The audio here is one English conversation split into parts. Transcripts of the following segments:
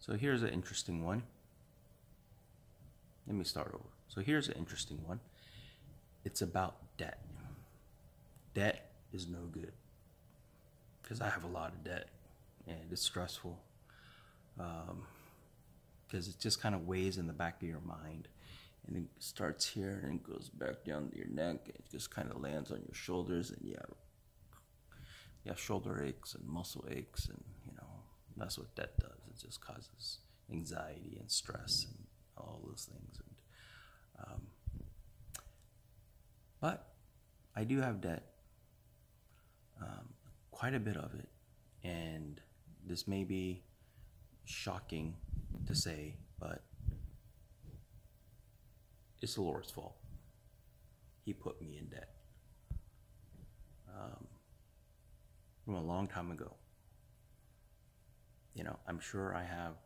So here's an interesting one. Let me start over. So here's an interesting one. It's about debt. Debt is no good because I have a lot of debt and it's stressful because it just kind of weighs in the back of your mind, and it starts here and goes back down to your neck. It just kind of lands on your shoulders, and you have shoulder aches and muscle aches, and that's what debt does. It just causes anxiety and stress and all those things. And but I do have debt, quite a bit of it, and this may be shocking to say, but it's the Lord's fault. He put me in debt from a long time ago. I'm sure I have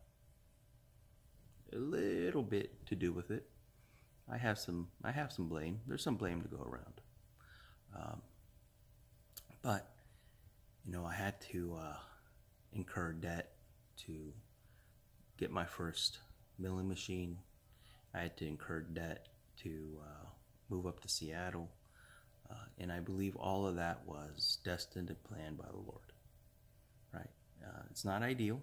a little bit to do with it. I have some blame. There's some blame to go around. But I had to incur debt to get my first milling machine. I had to incur debt to move up to Seattle. And I believe all of that was destined and planned by the Lord. Right? It's not ideal.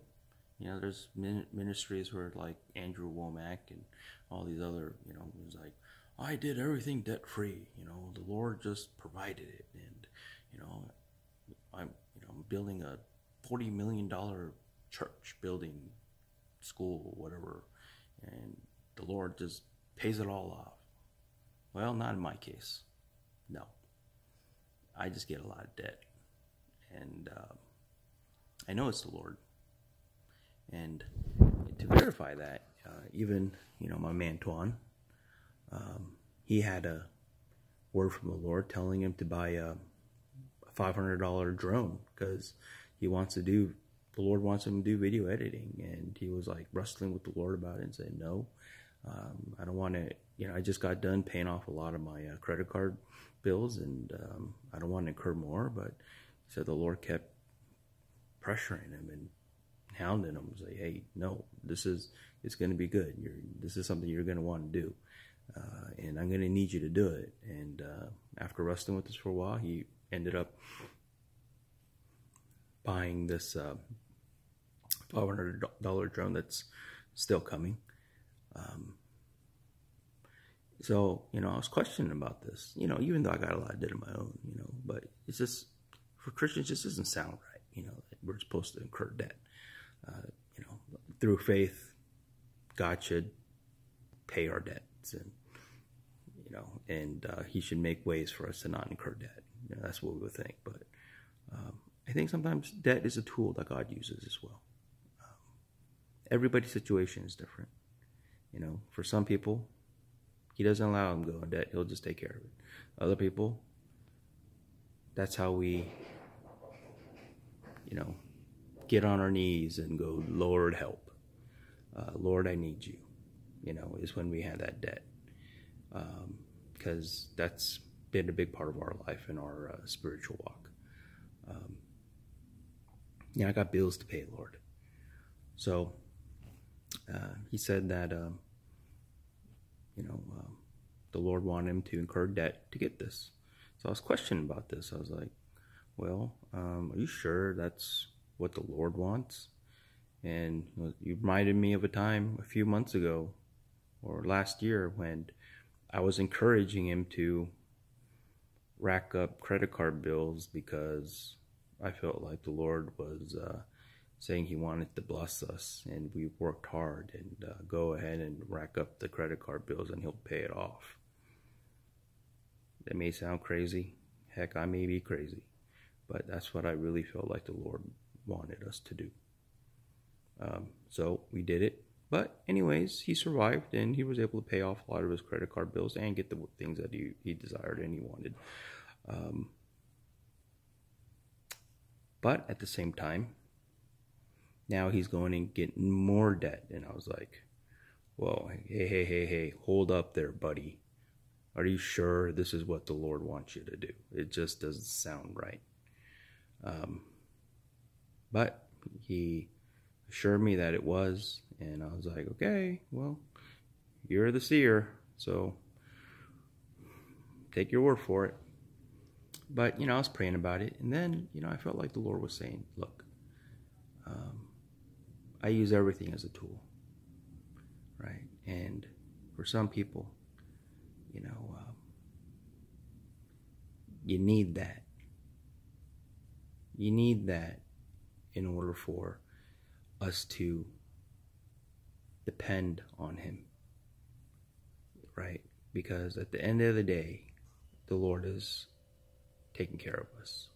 There's ministries where, like Andrew Womack and all these other, it was like, I did everything debt free. The Lord just provided it, and I'm building a $40 million church building, school, whatever, and the Lord just pays it all off. Well, not in my case. No, I just get a lot of debt, and I know it's the Lord. And to verify that, even my man Tuan, he had a word from the Lord telling him to buy a $500 drone because the Lord wants him to do video editing, and he was like wrestling with the Lord about it and said, no, I don't want to. I just got done paying off a lot of my credit card bills, and I don't want to incur more. But he said the Lord kept pressuring him and hounding him, say, hey, no, it's going to be good. This is something you're going to want to do, and I'm going to need you to do it. And after wrestling with this for a while, he ended up buying this $500 drone that's still coming. So, I was questioning about this, even though I got a lot of debt of my own, but it's just, for Christians, it just doesn't sound right, that we're supposed to incur debt. Through faith, God should pay our debts, and He should make ways for us to not incur debt. That's what we would think. But I think sometimes debt is a tool that God uses as well. Everybody's situation is different. For some people, He doesn't allow them to go in debt. He'll just take care of it. Other people, that's how we, get on our knees and go, Lord, help. Lord, I need you, is when we have that debt. Because that's been a big part of our life and our spiritual walk. I got bills to pay, Lord. So he said that, the Lord wanted him to incur debt to get this. So I was questioning about this. I was like, well, are you sure that's what the Lord wants? And you reminded me of a time a few months ago or last year when I was encouraging him to rack up credit card bills because I felt like the Lord was saying He wanted to bless us, and we worked hard, and go ahead and rack up the credit card bills and He'll pay it off. That may sound crazy. Heck, I may be crazy, but that's what I really felt like the Lord wanted us to do. So we did it. But anyways, he survived, and he was able to pay off a lot of his credit card bills and get the things that he desired and he wanted. But at the same time, now he's going and getting more debt. And I was like, whoa, hey, hold up there, buddy. Are you sure this is what the Lord wants you to do? It just doesn't sound right. But he assured me that it was, And I was like, okay, well, you're the seer, so take your word for it. But, I was praying about it. And then, I felt like the Lord was saying, look, I use everything as a tool, right? And for some people, you need that. You need that in order for us to depend on Him, right? Because at the end of the day, the Lord is taking care of us.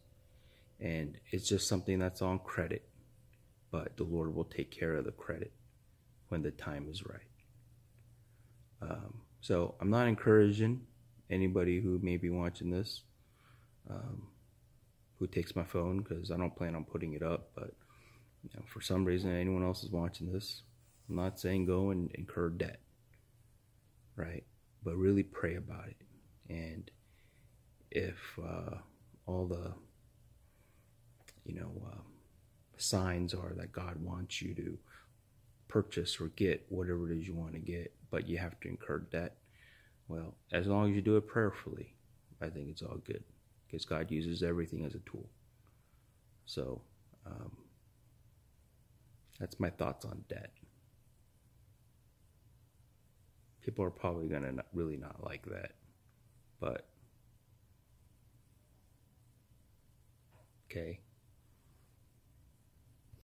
And it's just something that's on credit, but the Lord will take care of the credit when the time is right. So I'm not encouraging anybody who may be watching this, who takes my phone, because I don't plan on putting it up, but for some reason anyone else is watching this, I'm not saying go and incur debt, right? But really pray about it. And if all the signs are that God wants you to purchase or get whatever it is you want to get, but you have to incur debt, well, as long as you do it prayerfully, I think it's all good, because God uses everything as a tool. So that's my thoughts on debt. People are probably going to really not like that, but okay.